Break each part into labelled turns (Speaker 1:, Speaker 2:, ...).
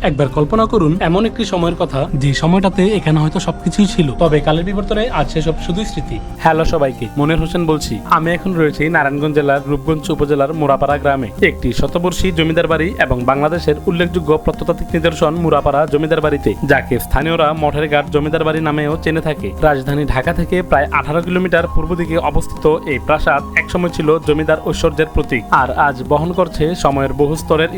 Speaker 1: একবার কল্পনা করুন এমন একটি সময়ের কথা যে সময়টাতে এখানে হয়তো সবকিছুই ছিল, তবে কালের বিবর্তনে আজ সেসব শুধুই স্মৃতি। হ্যালো সবাইকে, মনির হোসেন বলছি। আমি এখন রয়েছি নারায়ণগঞ্জ জেলার রূপগঞ্জ উপজেলার মুরাপাড়া গ্রামে। একটি শতবর্ষী জমিদার বাড়ি এবং বাংলাদেশের উল্লেখযোগ্য প্রত্নতাত্ত্বিক নিদর্শন মুরাপাড়া জমিদার বাড়িতে, যাকে স্থানীয়রা মঠের ঘাট জমিদার বাড়ি নামেও চেনে থাকে। রাজধানী ঢাকা থেকে প্রায় 18 কিলোমিটার পূর্ব দিকে অবস্থিত এই প্রাসাদ একসময় ছিল জমিদার ঐশ্বর্যের প্রতীক, আর আজ বহন করছে সময়ের বহু স্তরের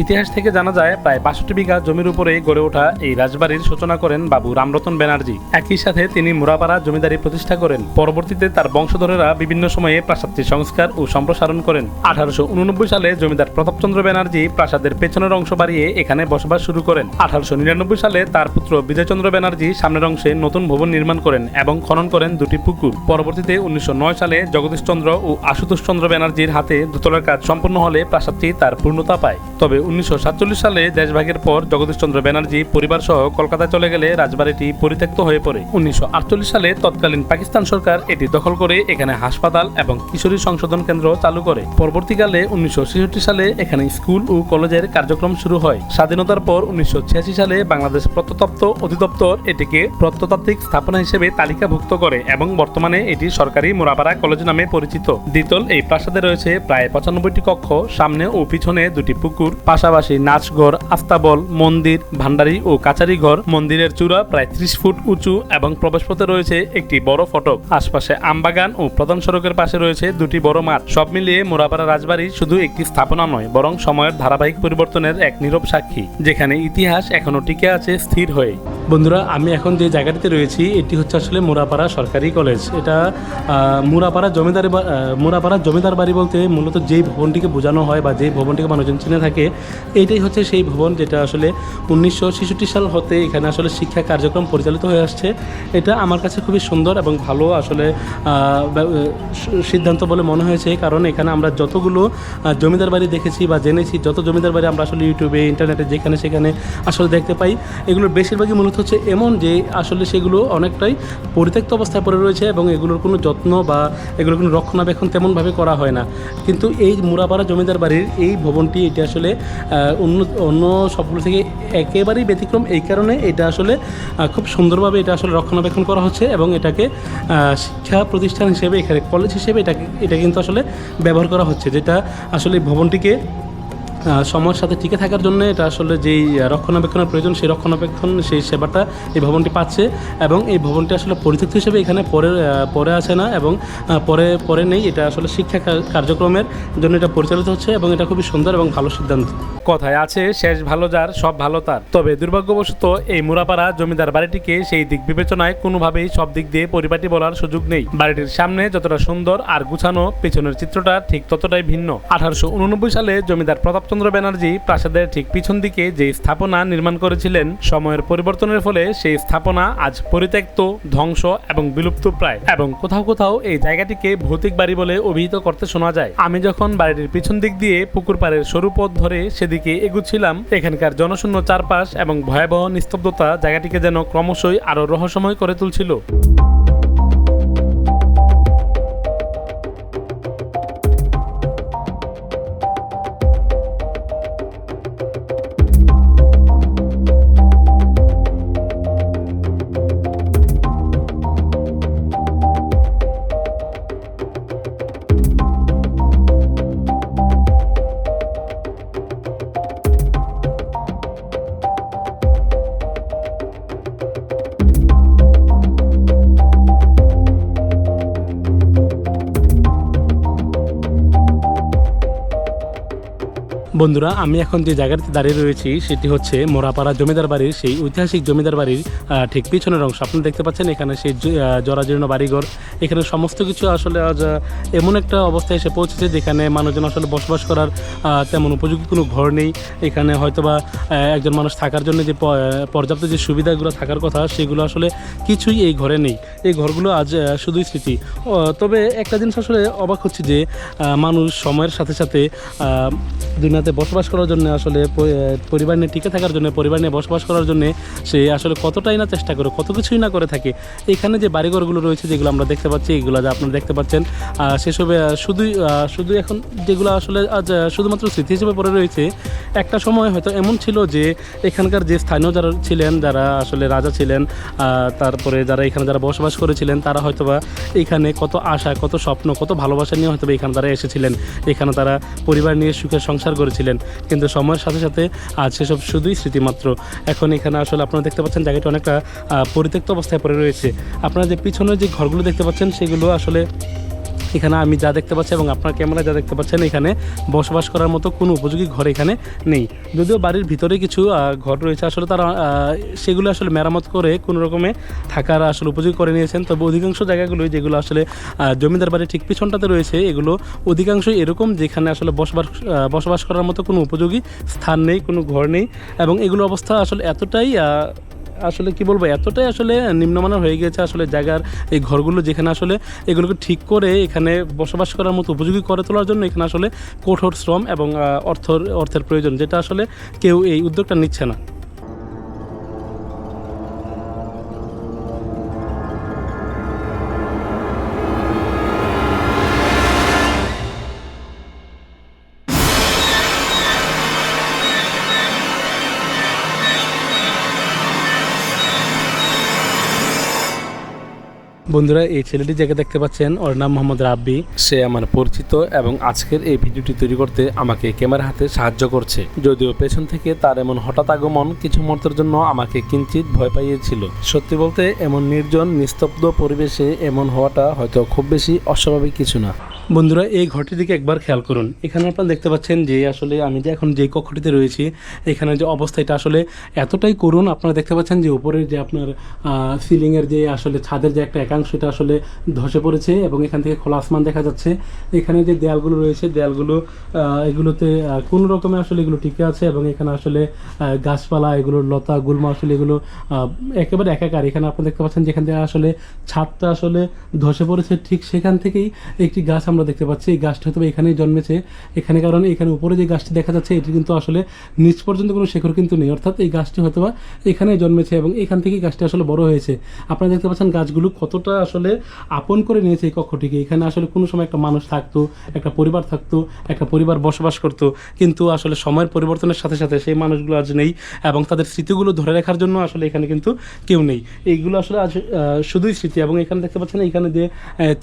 Speaker 1: ইতিহাস থেকে জানা যায় প্রায় 62 বিঘা জমির উপরে গড়ে ওঠা এই রাজবাড়ির সূচনা করেন বাবু রামরতন ব্যানার্জি। একই সাথে তিনি মুরাপাড়া জমিদারি প্রতিষ্ঠা করেন। পরবর্তীতে তার বংশধরেরা বিভিন্ন সময়ে প্রাসাদটি সংস্কার ও সম্প্রসারণ করেন। 1889 সালে জমিদার প্রতাপচন্দ্র ব্যানার্জি প্রাসাদের পেছনের অংশ বাড়িয়ে এখানে বসবাস শুরু করেন। 1899 সালে তার পুত্র বিজয়চন্দ্র ব্যানার্জি সামনের অংশে নতুন ভবন নির্মাণ করেন এবং খনন করেন দুটি পুকুর। পরবর্তীতে 1909 সালে জগদীশচন্দ্র ও আশুতোষ চন্দ্র ব্যানার্জির হাতে দোতলার কাজ সম্পন্ন হলে প্রাসাদটি তার পূর্ণতা পায়। তবে 1947 সালে দেশভাগের পর জগদীশচন্দ্র ব্যানার্জি পরিবার সহ কলকাতায় চলে গেলে রাজবাড়িটি পরিত্যক্ত হয়ে পড়ে। 1948 সালে তৎকালীন পাকিস্তান সরকার এটি দখল করে এখানে হাসপাতাল এবং কিশোরী সংশোধন কেন্দ্র চালু করে। পরবর্তীকালে 1966 সালে এখানে স্কুল ও কলেজের কার্যক্রম শুরু হয়। স্বাধীনতার পর 1986 সালে বাংলাদেশ প্রত্নতত্ত্ব অধিদপ্তর এটিকে প্রত্নতাত্ত্বিক স্থাপনা হিসেবে তালিকাভুক্ত করে এবং বর্তমানে এটি সরকারি মুরাপাড়া কলেজ নামে পরিচিত। দ্বিতল এই প্রাসাদে রয়েছে প্রায় 95টি কক্ষ, সামনে ও পিছনে দুটি পুকুর, পাশাপাশি নাচঘর, আস্তাবল, মন্দির, ভান্ডারি ও কাচারি ঘর। মন্দিরের চূড়া প্রায় 30 ফুট উঁচু এবং প্রবেশপথে রয়েছে একটি বড় ফটক। আশপাশে আমবাগান ও প্রধান সড়কের পাশে রয়েছে দুটি বড় মাঠ। সব মিলিয়ে মুরাপাড়া রাজবাড়ি শুধু একটি স্থাপনা নয়, বরং সময়ের ধারাবাহিক পরিবর্তনের এক নীরব সাক্ষী, যেখানে ইতিহাস এখনো টিকে আছে স্থির হয়ে। বন্ধুরা, আমি এখন যে জায়গাটিতে রয়েছি এটি হচ্ছে আসলে মুরাপাড়া সরকারি কলেজ। এটা মুরাপাড়া জমিদার বাড়ি বলতে মূলত যেই ভবনটিকে বোঝানো হয় বা যেই ভবনটিকে মানুষজন চিনে থাকে, এইটাই হচ্ছে সেই ভবন যেটা আসলে 1966 সাল হতে এখানে আসলে শিক্ষা কার্যক্রম পরিচালিত হয়ে আসছে। এটা আমার কাছে খুবই সুন্দর এবং ভালো আসলে সিদ্ধান্ত বলে মনে হয়েছে, কারণ এখানে আমরা যতগুলো জমিদার বাড়ি দেখেছি বা জেনেছি, যত জমিদার বাড়ি আমরা আসলে ইউটিউবে, ইন্টারনেটে যেখানে সেখানে আসলে দেখতে পাই, এগুলোর বেশিরভাগই মূলত হচ্ছে এমন যে আসলে সেগুলো অনেকটাই পরিত্যক্ত অবস্থায় পড়ে রয়েছে এবং এগুলোর কোনো যত্ন বা এগুলোর কোনো রক্ষণাবেক্ষণ তেমনভাবে করা হয় না। কিন্তু এই মুরাপাড়া জমিদার বাড়ির এই ভবনটি এটি আসলে অন্য সবগুলো থেকে একেবারেই ব্যতিক্রম। এই কারণে এটা আসলে খুব সুন্দরভাবে এটা আসলে রক্ষণাবেক্ষণ করা হচ্ছে এবং এটাকে শিক্ষা প্রতিষ্ঠান হিসেবে, এখানে কলেজ হিসেবে এটা কিন্তু আসলে ব্যবহার করা হচ্ছে, যেটা আসলে ভবনটিকে সময়ের সাথে টিকে থাকার জন্য এটা আসলে যেই রক্ষণাবেক্ষণের প্রয়োজন, সেই রক্ষণাবেক্ষণ, সেই সেবাটা এই ভবনটি পাচ্ছে। এবং এই ভবনটি আসলে পরিত্যক্ত হিসেবে এখানে পরে আছে না এবং পরে নেই। এটা আসলে শিক্ষা কার্যক্রমের জন্য এটা পরিচালিত হচ্ছে এবং এটা খুবই সুন্দর এবং ভালো সিদ্ধান্ত। কথায় আছে, শেষ ভালো যার সব ভালো তার। তবে দুর্ভাগ্যবশত এই মুরাপাড়া জমিদার বাড়িটিকে সেই দিক বিবেচনায় কোনোভাবেই সব দিক দিয়ে পরিপাটি বলার সুযোগ নেই। বাড়িটির সামনে যতটা সুন্দর আর গুছানো, পেছনের চিত্রটা ঠিক ততটাই ভিন্ন। 1889 সালে জমিদার প্রতাপচন্দ্র ব্যানার্জি প্রাসাদের ঠিক পিছন দিকে যে স্থাপনা নির্মাণ করেছিলেন, সময়ের পরিবর্তনের ফলে সেই স্থাপনা আজ পরিত্যক্ত, ধ্বংস এবং বিলুপ্ত প্রায়। এবং কোথাও কোথাও এই জায়গাটিকে ভৌতিক বাড়ি বলে অভিহিত করতে শোনা যায়। আমি যখন বাড়িটির পিছন দিক দিয়ে পুকুর পাড়ের সরু পথ ধরে সেদিকে এগুচ্ছিলাম, এখানকার জনশূন্য চারপাশ এবং ভয়াবহ নিস্তব্ধতা জায়গাটিকে যেন ক্রমশই আরো রহস্যময় করে তুলছিল। বন্ধুরা, আমি এখন যে জায়গাটিতে দাঁড়িয়ে রয়েছি সেটি হচ্ছে মুরাপাড়া জমিদার বাড়ির সেই ঐতিহাসিক জমিদার বাড়ির ঠিক পিছনের অংশ। আপনি দেখতে পাচ্ছেন এখানে সেই জরাজীর্ণ বাড়িঘর, এখানে সমস্ত কিছু আসলে আজ এমন একটা অবস্থায় এসে পৌঁছেছে যেখানে মানুষজন আসলে বসবাস করার তেমন উপযোগী কোনো ঘর নেই। এখানে হয়তোবা একজন মানুষ থাকার জন্য যে পর্যাপ্ত যে সুবিধাগুলো থাকার কথা, সেগুলো আসলে কিছুই এই ঘরে নেই। এই ঘরগুলো আজ শুধুই স্মৃতি। তবে একটা জিনিস আসলে অবাক হচ্ছে যে মানুষ সময়ের সাথে সাথে এখানেতে বসবাস করার জন্য আসলে পরিবার নিয়ে টিকে থাকার জন্য, পরিবার নিয়ে বসবাস করার জন্য সে আসলে কতটাই না চেষ্টা করে, কত কিছুই না করে থাকে। এখানে যে বাড়িঘরগুলো রয়েছে যেগুলো আমরা দেখতে পাচ্ছি, এগুলো যা আপনারা দেখতে পাচ্ছেন সেসবে শুধু এখন যেগুলো আসলে আজ শুধুমাত্র স্মৃতি হিসেবে পড়ে রয়েছে। একটা সময় হয়তো এমন ছিল যে এখানকার যে স্থানীয় যারা ছিলেন, যারা আসলে রাজা ছিলেন, তারপরে যারা এখানে যারা বসবাস করেছিলেন, তারা হয়তোবা এখানে কত আশা, কত স্বপ্ন, কত ভালোবাসা নিয়ে হয়তো এখানে তারা এসেছিলেন, এখানে তারা পরিবার নিয়ে সুখের সংসার করেছিলেন। কিন্তু সময়ের সাথে সাথে আজ সেসব শুধুই স্মৃতিমাত্র। এখন এখানে আসলে আপনারা দেখতে পাচ্ছেন জায়গাটা অনেকটা পরিত্যক্ত অবস্থায় পড়ে রয়েছে। আপনারা যে পিছনে যে ঘরগুলো দেখতে পাচ্ছেন সেগুলো আসলে এখানে আমি যা দেখতে পাচ্ছি এবং আপনার ক্যামেরা যা দেখতে পাচ্ছেন, এখানে বসবাস করার মতো কোনো উপযোগী ঘর এখানে নেই। যদিও বাড়ির ভিতরে কিছু ঘর রয়েছে, আসলে তারা সেগুলো আসলে মেরামত করে কোনো রকমে থাকার আসলে উপযোগী করে নিয়েছেন। তবে অধিকাংশ জায়গাগুলোই যেগুলো আসলে জমিদার বাড়ির ঠিক পিছনটাতে রয়েছে, এগুলো অধিকাংশই এরকম যেখানে আসলে বসবাস করার মতো কোনো উপযোগী স্থান নেই, কোনো ঘর নেই। এবং এগুলো অবস্থা আসলে এতটাই আসলে কি বলবো, এতটাই আসলে নিম্নমানের হয়ে গিয়েছে আসলে জায়গার এই ঘরগুলো, যেখানে আসলে এগুলোকে ঠিক করে এখানে বসবাস করার মতো উপযোগী করে তোলার জন্য এখানে আসলে কঠোর শ্রম এবং অর্থের প্রয়োজন, যেটা আসলে কেউ এই উদ্যোগটা নিচ্ছে না। বন্ধুরা, এই ছেলেটি যাকে দেখতে পাচ্ছেন ওর নাম মোহাম্মদ রাব্বি। সে আমার পরিচিত এবং আজকের এই ভিডিওটি তৈরি করতে আমাকে ক্যামেরা হাতে সাহায্য করছে। যদিও পেছন থেকে তার এমন হঠাৎ আগমন কিছু মুহূর্তের জন্য আমাকে কিঞ্চিত ভয় পাইয়েছিল। সত্যি বলতে এমন নির্জন নিস্তব্ধ পরিবেশে এমন হওয়াটা হয়তো খুব বেশি অস্বাভাবিক কিছু না। বন্ধুরা, এই ঘরটির দিকে একবার খেয়াল করুন। এখানে আপনারা দেখতে পাচ্ছেন যে আসলে আমি যে এখন যে কক্ষটিতে রয়েছি, এখানে যে অবস্থা এটা আসলে এতটাই করুণ। আপনারা দেখতে পাচ্ছেন যে উপরের যে আপনার সিলিংয়ের যে আসলে ছাদের যে একটা একাংশ, এটা আসলে ধসে পড়েছে এবং এখান থেকে খোলা আসমান দেখা যাচ্ছে। এখানে যে দেয়ালগুলো রয়েছে, দেয়ালগুলো এগুলোতে কোনো রকমে আসলে এগুলো টিকে আছে এবং এখানে আসলে গাছপালা, এগুলোর লতা গুল্মা আসলে এগুলো একেবারে একাকার। এখানে আপনারা দেখতে পাচ্ছেন যেখান থেকে আসলে ছাদটা আসলে ধসে পড়েছে, ঠিক সেখান থেকেই একটি গাছ আমরা দেখতে পাচ্ছি। এই গাছটা হয়তো এখানেই জন্মেছে এখানে, কারণ এখানে উপরে যে গাছটি দেখা যাচ্ছে এটি কিন্তু আসলে নিচ পর্যন্ত কোনো শেকড় কিন্তু নেই, অর্থাৎ এই গাছটি হয়তো এখানেই জন্মেছে এবং এখান থেকেই গাছটি আসলে বড় হয়েছে। আপনারা দেখতে পাচ্ছেন গাছগুলো কতটা আসলে আপন করে নিয়েছে এই কক্ষটিকে। এখানে আসলে কোনো সময় একটা মানুষ থাকতো, একটা পরিবার থাকতো, একটা পরিবার বসবাস করতো, কিন্তু আসলে সময়ের পরিবর্তনের সাথে সাথে সেই মানুষগুলো আজ নেই এবং তাদের স্মৃতিগুলো ধরে রাখার জন্য আসলে এখানে কিন্তু কেউ নেই। এইগুলো আসলে আজ শুধুই স্মৃতি। এবং এখানে দেখতে পাচ্ছেন এখানে যে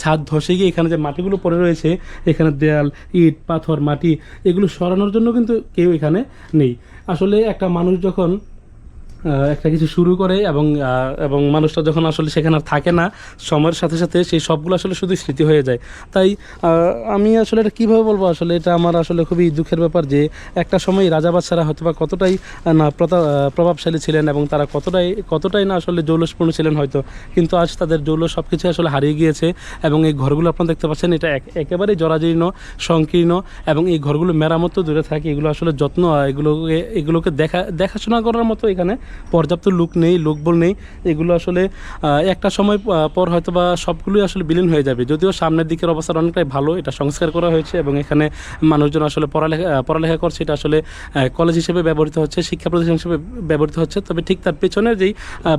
Speaker 1: ছাদ ধসে গিয়ে এখানে যে মাটিগুলো পড়ে রয়েছে, এখানে দেয়াল, ইট, পাথর, মাটি এগুলো সরানোর জন্য কিন্তু কেউ এখানে নেই। আসলে একটা মানুষ যখন একটা কিছু শুরু করে এবং মানুষটা যখন আসলে সেখানে আর থাকে না, সময়ের সাথে সাথে সেই সবগুলো আসলে শুধু স্মৃতি হয়ে যায়। তাই আমি আসলে এটা কীভাবে বলবো, আসলে এটা আমার আসলে খুবই দুঃখের ব্যাপার যে একটা সময় রাজা বাদশারা হয়তো বা কতটাই না প্রভাবশালী ছিলেন এবং তারা কতটাই না আসলে জৌলসপূর্ণ ছিলেন হয়তো, কিন্তু আজ তাদের জৌলস সব কিছু আসলে হারিয়ে গিয়েছে। এবং এই ঘরগুলো আপনারা দেখতে পাচ্ছেন এটা একেবারেই জরাজীর্ণ, সংকীর্ণ এবং এই ঘরগুলো মেরামত তো দূরে থাকে, এগুলো আসলে যত্ন এগুলোকে দেখাশোনা করার মতো এখানে পর্যাপ্ত লোকবল নেই। এগুলো আসলে একটা সময় পর হয়তো বা সবগুলোই আসলে বিলীন হয়ে যাবে। যদিও সামনের দিকের অবস্থা অনেকটাই ভালো, এটা সংস্কার করা হয়েছে এবং এখানে মানুষজন আসলে পড়ালেখা করছে, এটা আসলে কলেজ হিসেবে ব্যবহৃত হচ্ছে, শিক্ষা প্রতিষ্ঠান হিসেবে ব্যবহৃত হচ্ছে। তবে ঠিক তার পেছনের যেই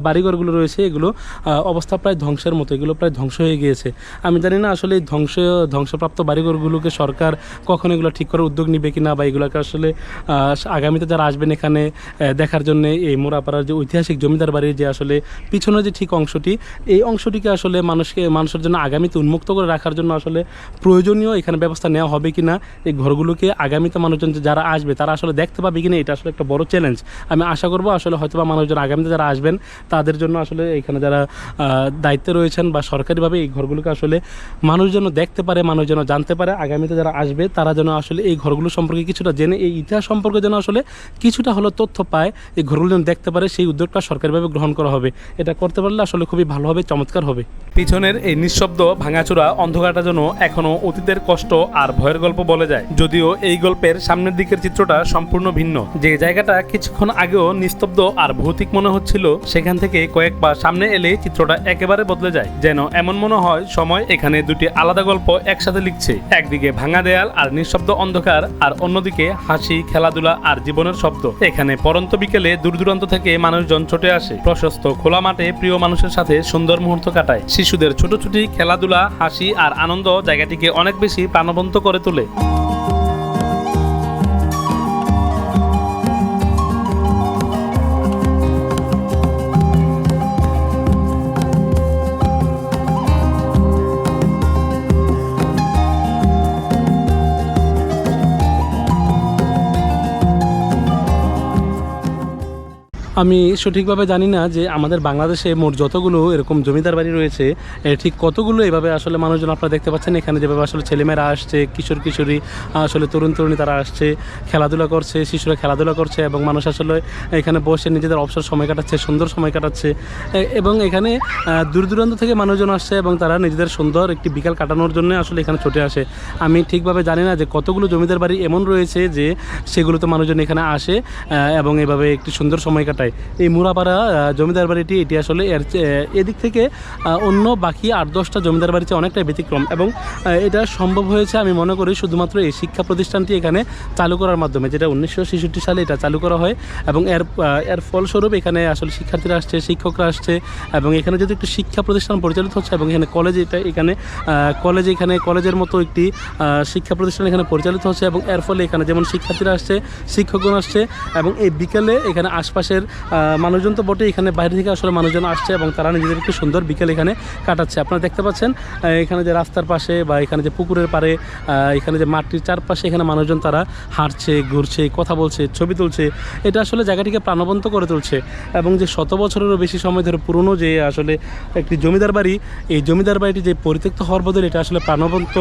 Speaker 1: বাড়িঘরগুলো রয়েছে এগুলো অবস্থা প্রায় ধ্বংসের মতো, এগুলো প্রায় ধ্বংস হয়ে গিয়েছে। আমি জানি না আসলে ধ্বংসপ্রাপ্ত বাড়িঘরগুলোকে সরকার কখন এগুলো ঠিক করার উদ্যোগ নিবে কিনা, বা এগুলোকে আসলে আগামীতে যারা আসবেন এখানে দেখার জন্য এই মোরাপাড়ার যে ঐতিহাসিক জমিদার বাড়ির যে আসলে পিছনের যে ঠিক অংশটি, এই অংশটিকে আসলে মানুষের জন্য আগামীতে উন্মুক্ত করে রাখার জন্য আসলে প্রয়োজনীয় এখানে ব্যবস্থা নেওয়া হবে কিনা, এই ঘরগুলোকে আগামীতে মানুষজন যারা আসবে তারা আসলে দেখতে পাবে কিনা, এটা আসলে একটা বড় চ্যালেঞ্জ। আমি আশা করবো আসলে হয়তোবা মানুষজন আগামীতে যারা আসবেন তাদের জন্য আসলে এখানে যারা দায়িত্বে রয়েছেন বা সরকারিভাবে এই ঘরগুলোকে আসলে মানুষ যেন দেখতে পারে, মানুষ যেন জানতে পারে, আগামীতে যারা আসবে তারা যেন আসলে এই ঘরগুলো সম্পর্কে কিছুটা জেনে এই ইতিহাস সম্পর্কে যেন আসলে কিছুটা হলো তথ্য পায়, এই ঘরগুলো যেন দেখতে থাকতে পারে সেই উদ্যোগটা সরকারিভাবে গ্রহণ করা হবে। এটা করতে পারলে আসলে খুবই ভালো হবে, চমৎকার হবে। পিছনের এই নিঃশব্দ ভাঙাচোরা অন্ধকারটা যেন এখনো অতীতের কষ্ট আর ভয়ের গল্প বলে যায়। যদিও এই গল্পের সামনের দিকের চিত্রটা সম্পূর্ণ ভিন্ন। যে জায়গাটা কিছুক্ষণ আগেও নিস্তব্ধ আর ভৌতিক মনে হচ্ছিল, সেখান থেকে কয়েক পা সামনে এলে চিত্রটা একেবারে বদলে যায়। যেন এমন মনে হয় সময় এখানে দুটি আলাদা গল্প একসাথে লিখছে। একদিকে ভাঙা দেয়াল আর নিঃশব্দ অন্ধকার, আর অন্যদিকে হাসি, খেলাধুলা আর জীবনের শব্দ। এখানে পরন্ত বিকেলে দূর দূরান্ত থেকে মানুষজন ছুটে আসে, প্রশস্ত খোলা মাঠে প্রিয় মানুষের সাথে সুন্দর মুহূর্ত কাটায়। শিশুদের ছোটাছুটি, খেলাধুলা, হাসি আর আনন্দ জায়গাটিকে অনেক বেশি প্রাণবন্ত করে তোলে। আমি সঠিকভাবে জানি না যে আমাদের বাংলাদেশে মোট যতগুলো এরকম জমিদার বাড়ি রয়েছে, ঠিক কতগুলো এভাবে আসলে মানুষজন আপনারা দেখতে পাচ্ছেন। এখানে যেভাবে আসলে ছেলেমেয়েরা আসছে, কিশোর কিশোরী, আসলে তরুণ তরুণী তারা আসছে, খেলাধুলা করছে, শিশুরা খেলাধুলা করছে এবং মানুষ আসলে এখানে বসে নিজেদের অবসর সময় কাটাচ্ছে, সুন্দর সময় কাটাচ্ছে। এবং এখানে দূর দূরান্ত থেকে মানুষজন আসছে এবং তারা নিজেদের সুন্দর একটি বিকাল কাটানোর জন্য আসলে এখানে ছুটে আসে। আমি ঠিকভাবে জানি না যে কতগুলো জমিদার বাড়ি এমন রয়েছে যে সেগুলোতে মানুষজন এখানে আসে এবং এভাবে একটি সুন্দর সময় কাটায়। এই মুরাপাড়া জমিদার বাড়িটি এটি আসলে এদিক থেকে অন্য বাকি 8-10টা জমিদার বাড়িতে অনেকটাই ব্যতিক্রম এবং এটা সম্ভব হয়েছে আমি মনে করি শুধুমাত্র এই শিক্ষা প্রতিষ্ঠানটি এখানে চালু করার মাধ্যমে, যেটা 1966 সালে এটা চালু করা হয়। এবং এর ফলস্বরূপ এখানে আসলে শিক্ষার্থীরা আসছে, শিক্ষকরা আসছে এবং এখানে যেহেতু একটি শিক্ষা প্রতিষ্ঠান পরিচালিত হচ্ছে এবং এখানে কলেজের মতো একটি শিক্ষা প্রতিষ্ঠান এখানে পরিচালিত হচ্ছে এবং এর ফলে এখানে যেমন শিক্ষার্থীরা আসছে, শিক্ষকগণ আসছে এবং এই বিকেলে এখানে আশপাশের মানুষজন তো বটে, এখানে বাইরে থেকে আসলে মানুষজন আসছে এবং তারা নিজেদের একটু সুন্দর বিকেল এখানে কাটাচ্ছে। আপনারা দেখতে পাচ্ছেন এখানে যে রাস্তার পাশে বা এখানে যে পুকুরের পাড়ে, এখানে যে মাটির চারপাশে এখানে মানুষজন তারা হাঁটছে, ঘুরছে, কথা বলছে, ছবি তুলছে। এটা আসলে জায়গাটিকে প্রাণবন্ত করে তুলছে। এবং যে 100 বছরেরও বেশি সময় ধরে পুরনো যে আসলে একটি জমিদার বাড়ি, এই জমিদার বাড়িটি যে পরিত্যক্ত হওয়ার বদলে এটা আসলে প্রাণবন্ত,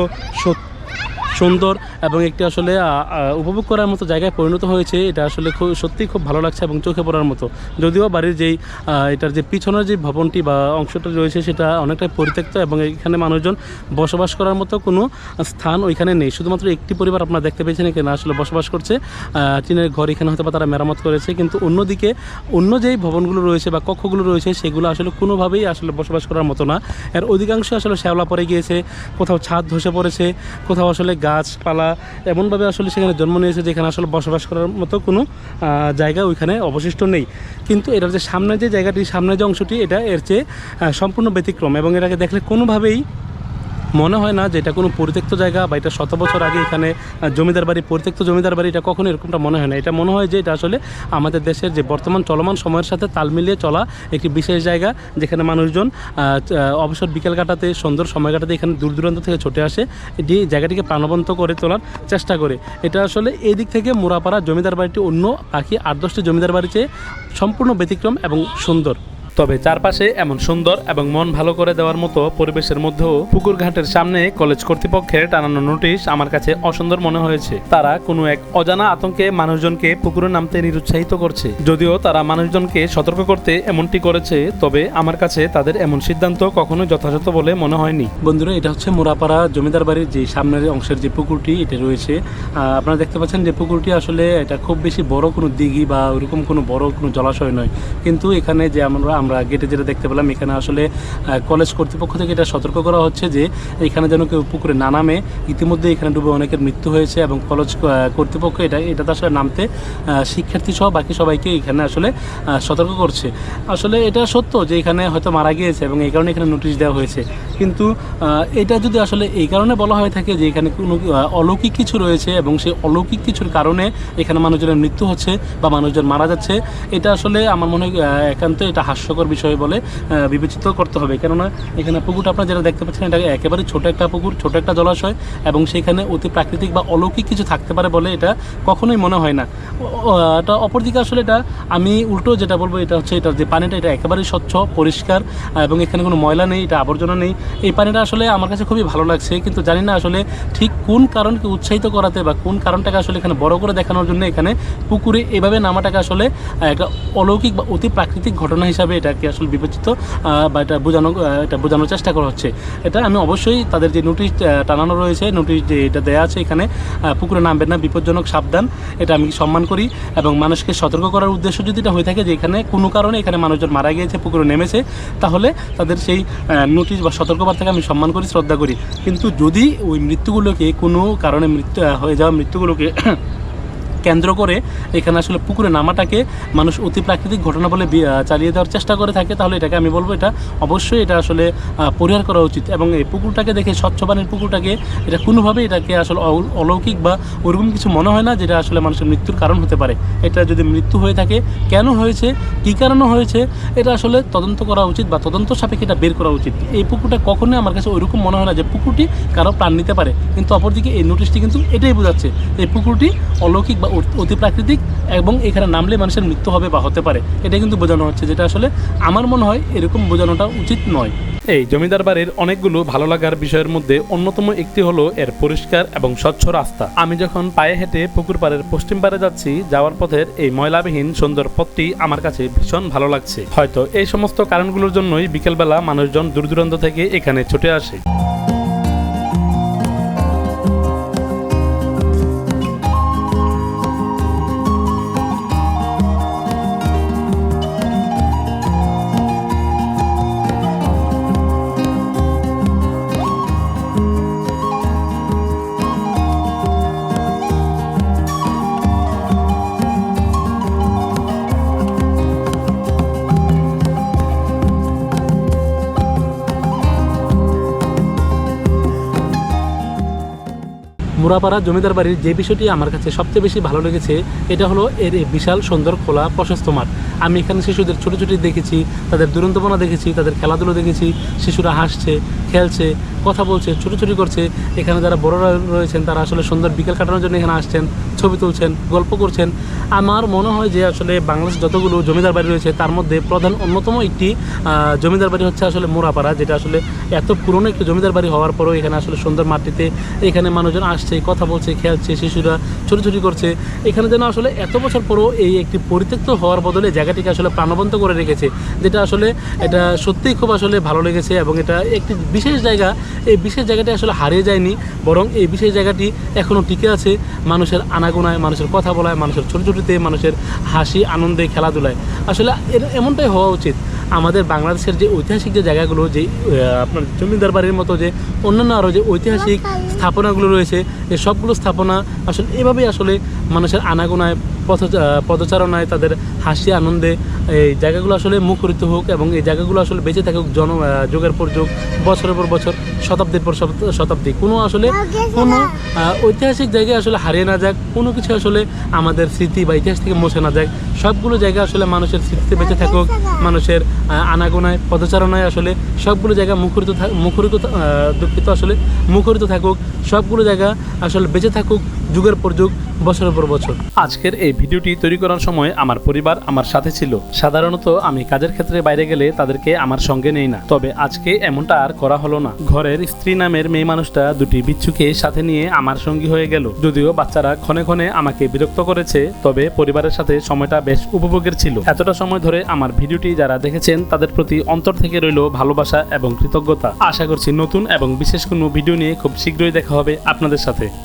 Speaker 1: সুন্দর এবং একটি আসলে উপভোগ করার মতো জায়গায় পরিণত হয়েছে। এটা আসলে সত্যিই খুব ভালো লাগছে এবং চোখে পড়ার মতো। যদিও বাড়ির এটার যে পিছনের যে ভবনটি বা অংশটা রয়েছে সেটা অনেকটাই পরিত্যক্ত এবং এখানে মানুষজন বসবাস করার মতো কোনো স্থান ওইখানে নেই। শুধুমাত্র একটি পরিবার আপনারা দেখতে পেয়েছেন এখানে আসলে বসবাস করছে, টিনের ঘর এখানে হয়তো বা তারা মেরামত করেছে। কিন্তু অন্যদিকে অন্য যেই ভবনগুলো রয়েছে বা কক্ষগুলো রয়েছে সেগুলো আসলে কোনোভাবেই আসলে বসবাস করার মতো না। এর অধিকাংশ আসলে শ্যাওলা পড়ে গিয়েছে, কোথাও ছাদ ধসে পড়েছে, কোথাও আসলে গাছপালা এমনভাবে আসলে সেখানে জন্ম নিয়েছে যেখানে আসলে বসবাস করার মতো কোনো জায়গা ওইখানে অবশিষ্ট নেই। কিন্তু এটার যে সামনের যে জায়গাটি, সামনের যে অংশটি, এটা এর চেয়ে সম্পূর্ণ ব্যতিক্রম এবং এটাকে দেখলে কোনোভাবেই মনে হয় না যে এটা কোনো পরিত্যক্ত জায়গা বা এটা 100 বছর আগে এখানে জমিদার বাড়ি, পরিত্যক্ত জমিদার বাড়ি, এটা কখনো এরকমটা মনে হয় না। এটা মনে হয় যে এটা আসলে আমাদের দেশের যে বর্তমান চলমান সময়ের সাথে তাল মিলিয়ে চলা একটি বিশেষ জায়গা, যেখানে মানুষজন অবসর বিকেল কাটাতে, সুন্দর সময় কাটাতে এখানে দূর দূরান্ত থেকে ছুটে আসে, এটি জায়গাটিকে প্রাণবন্ত করে তোলার চেষ্টা করে। এটা আসলে এই দিক থেকে মুরাপাড়া জমিদার বাড়িটি অন্য বাকি 8-10টি জমিদার বাড়ির চেয়ে সম্পূর্ণ ব্যতিক্রম এবং সুন্দর। তবে চারপাশে এমন সুন্দর এবং মন ভালো করে দেওয়ার মতো পরিবেশের মধ্যেও পুকুর ঘাটের সামনে কলেজ কর্তৃপক্ষের টানানো নোটিশ আমার কাছে অসুন্দর মনে হয়েছে। তারা কোনো এক অজানা আতঙ্কে মানুষজনকে পুকুরে নামতে নিরুৎসাহিত করছে। যদিও তারা মানুষজনকে সতর্ক করতে এমনটি করেছে, তবে আমার কাছে তাদের এমন সিদ্ধান্ত কখনো যথাযথ বলে মনে হয়নি। বন্ধুরা, এটা হচ্ছে মুরাপাড়া জমিদার বাড়ির যে সামনের অংশের যে পুকুরটি এটা রয়েছে। আপনারা দেখতে পাচ্ছেন যে পুকুরটি আসলে এটা খুব বেশি বড় কোনো দিঘি বা ওরকম কোনো বড় কোনো জলাশয় নয়। কিন্তু এখানে যে আমরা গেটে যেটা দেখতে পেলাম, এখানে আসলে কলেজ কর্তৃপক্ষ থেকে এটা সতর্ক করা হচ্ছে যে এখানে যেন কেউ পুকুরে না নামে। ইতিমধ্যে এখানে ডুবে অনেকের মৃত্যু হয়েছে এবং কলেজ কর্তৃপক্ষ এটাতে আসলে নামতে শিক্ষার্থী সহ বাকি সবাইকে এখানে আসলে সতর্ক করছে। আসলে এটা সত্য যে এখানে হয়তো মারা গিয়েছে এবং এই কারণে এখানে নোটিশ দেওয়া হয়েছে। কিন্তু এটা যদি আসলে এই কারণে বলা হয়ে থাকে যে এখানে কোনো অলৌকিক কিছু রয়েছে এবং সেই অলৌকিক কিছুর কারণে এখানে মানুষজনের মৃত্যু হচ্ছে বা মানুষজন মারা যাচ্ছে, এটা আসলে আমার মনে হয় একান্ত এটা হাস্যকর বিরক্তিকর বিষয় বলে বিবেচিত করতে হবে। কেননা এখানে পুকুরটা আপনারা যেটা দেখতে পাচ্ছেন, এটা একেবারে ছোট একটা পুকুর, ছোট একটা জলাশয়, এবং সেখানে অতি প্রাকৃতিক বা অলৌকিক কিছু থাকতে পারে বলে এটা কখনোই মনে হয় না। এটা অপরদিকে আসলে এটা আমি উল্টো যেটা বলবো, এটা হচ্ছে এটা যে পানিটা, এটা একেবারেই স্বচ্ছ পরিষ্কার, এবং এখানে কোনো ময়লা নেই, এটা আবর্জনা নেই। এই পানিটা আসলে আমার কাছে খুবই ভালো লাগছে, কিন্তু জানি না আসলে ঠিক কোন কারণকে উৎসাহিত করাতে বা কোন কারণটাকে আসলে এখানে বড় করে দেখানোর জন্য এখানে পুকুরে এভাবে নামাটাকে আসলে একটা অলৌকিক বা অতি প্রাকৃতিক ঘটনা হিসাবে এটাকে আসলে বিবেচিত বা এটা বোঝানোর চেষ্টা করা হচ্ছে। এটা আমি অবশ্যই তাদের যে নোটিশ টানানো রয়েছে, নোটিশ যে এটা দেওয়া আছে এখানে, পুকুরে নামবেন না, বিপজ্জনক, সাবধান, এটা আমি সম্মান করি। এবং মানুষকে সতর্ক করার উদ্দেশ্য যদি এটা হয়ে থাকে যে এখানে কোনো কারণে এখানে মানুষজন মারা গিয়েছে, পুকুরে নেমেছে, তাহলে তাদের সেই নোটিশ বা সতর্কবার্তাকে আমি সম্মান করি, শ্রদ্ধা করি। কিন্তু যদি ওই মৃত্যুগুলোকে কোনো কারণে হয়ে যাওয়া মৃত্যুগুলোকে কেন্দ্র করে এখানে আসলে পুকুরে নামাটাকে মানুষ অতি প্রাকৃতিক ঘটনা বলে চালিয়ে দেওয়ার চেষ্টা করে থাকে, তাহলে এটাকে আমি বলবো এটা অবশ্যই এটা আসলে পরিহার করা উচিত। এবং এই পুকুরটাকে দেখে, স্বচ্ছ পানির পুকুরটাকে, এটা কোনোভাবেই এটাকে আসলে অলৌকিক বা ওরকম কিছু মনে হয় না যেটা আসলে মানুষের মৃত্যুর কারণ হতে পারে। এটা যদি মৃত্যু হয়ে থাকে, কেন হয়েছে, কী কারণে হয়েছে, এটা আসলে তদন্ত করা উচিত বা তদন্ত সাপেক্ষে এটা বের করা উচিত। এই পুকুরটা কখনোই আমার কাছে ওইরকম মনে হয় না যে পুকুরটি কারো প্রাণ নিতে পারে, কিন্তু অপরদিকে এই নোটিশটি কিন্তু এটাই বোঝাচ্ছে এই পুকুরটি অলৌকিক বা অতি প্রাকৃতিক, এবং এখানে নামলে মানুষের মৃত্যু হবে বা হতে পারে, এটা কিন্তু বোঝানো হচ্ছে, যেটা আসলে আমার মনে হয় এরকম বোঝানোটা উচিত নয়। এই জমিদার বাড়ির অনেকগুলো ভালো লাগার বিষয়ের মধ্যে অন্যতম একটি হলো এর পরিষ্কার এবং স্বচ্ছ রাস্তা। আমি যখন পায়ে হেঁটে পুকুর পাড়ের পশ্চিম পাড়ে যাচ্ছি, যাওয়ার পথের এই ময়লাবিহীন সুন্দর পথটি আমার কাছে ভীষণ ভালো লাগছে। হয়তো এই সমস্ত কারণগুলোর জন্যই বিকেলবেলা মানুষজন দূর দূরান্ত থেকে এখানে ছুটে আসে। মুরাপাড়া জমিদার বাড়ির যে বিষয়টি আমার কাছে সবচেয়ে বেশি ভালো লেগেছে, এটা হলো এর এই বিশাল সুন্দর খোলা প্রশস্ত মাঠ। আমি এখানে শিশুদের ছোটাছুটি দেখেছি, তাদের দুরন্তপনা দেখেছি, তাদের খেলাধুলো দেখেছি। শিশুরা হাসছে, খেলছে, কথা বলছে, ছোটাছুটি করছে। এখানে যারা বড়রা রয়েছেন তারা আসলে সুন্দর বিকেল কাটানোর জন্য এখানে আসছেন, ছবি তুলছেন, গল্প করছেন। আমার মনে হয় যে আসলে বাংলাদেশ যতগুলো জমিদার বাড়ি রয়েছে তার মধ্যে প্রধান অন্যতম একটি জমিদার বাড়ি হচ্ছে আসলে মুরাপাড়া, যেটা আসলে এত পুরনো একটি জমিদার বাড়ি হওয়ার পরেও এখানে আসলে সুন্দর মাটিতে এখানে মানুষজন আসছে, কথা বলছে, খেলছে, শিশুরা ছোটাছুটি করছে। এখানে যেন আসলে এত বছর পরেও এই একটি পরিত্যক্ত হওয়ার বদলে জায়গাটিকে আসলে প্রাণবন্ত করে রেখেছে, যেটা আসলে এটা সত্যিই খুব আসলে ভালো লেগেছে। এবং এটা একটি বিশেষ জায়গা, এই বিশেষ জায়গাটি আসলে হারিয়ে যায়নি, বরং এই বিশেষ জায়গাটি এখনও টিকে আছে মানুষের আনাগোনায়, মানুষের কথা বলায়, মানুষের ছোটাছুটিতে, মানুষের হাসি, আনন্দে, খেলাধুলায়। আসলে এমনটাই হওয়া উচিত। আমাদের বাংলাদেশের যে ঐতিহাসিক যে জায়গাগুলো, যে আপনার জমিদার বাড়ির মতো যে অন্যান্য আরও যে ঐতিহাসিক স্থাপনাগুলো রয়েছে, এই সবগুলো স্থাপনা আসলে এভাবেই আসলে মানুষের আনাগোনায়, পদচারণায়, তাদের হাসি আনন্দে এই জায়গাগুলো আসলে মুখরিত হোক, এবং এই জায়গাগুলো আসলে বেঁচে থাকুক যুগের পর যুগ, বছরের পর বছর, শতাব্দীর পর শতাব্দী। কোনো আসলে কোনো ঐতিহাসিক জায়গায় আসলে হারিয়ে না যাক, কোনো কিছু আসলে আমাদের স্মৃতি বা ইতিহাস থেকে মুছে না যাক। সবগুলো জায়গা আসলে মানুষের স্মৃতিতে বেঁচে থাকুক, মানুষের আনাগোনায়, পদচারণায় আসলে সবগুলো জায়গা মুখরিত থাকুক। সবগুলো জায়গা আসলে বেঁচে থাকুক যুগের পর যুগ, বছরের পর বছর। আজকের এই ভিডিওটি তৈরি করার সময় আমার পরিবার আমার সাথে ছিল। সাধারণত আমি কাজের ক্ষেত্রে বাইরে গেলে তাদেরকে আমার সঙ্গে নেই না, তবে আজকে এমনটা আর করা হলো না। ঘরের স্ত্রী নামের মেয়ে মানুষটা দুটি বিচ্ছুকে সাথে নিয়ে আমার সঙ্গী হয়ে গেল। যদিও বাচ্চারা ক্ষণে ক্ষণে আমাকে বিরক্ত করেছে, তবে পরিবারের সাথে সময়টা বেশ উপভোগের ছিল। এতটা সময় ধরে আমার ভিডিওটি যারা দেখেছেন তাদের প্রতি অন্তর থেকে রইল ভালোবাসা এবং কৃতজ্ঞতা। আশা করছি নতুন এবং বিশেষ কোনো ভিডিও নিয়ে খুব শীঘ্রই দেখা হবে আপনাদের সাথে।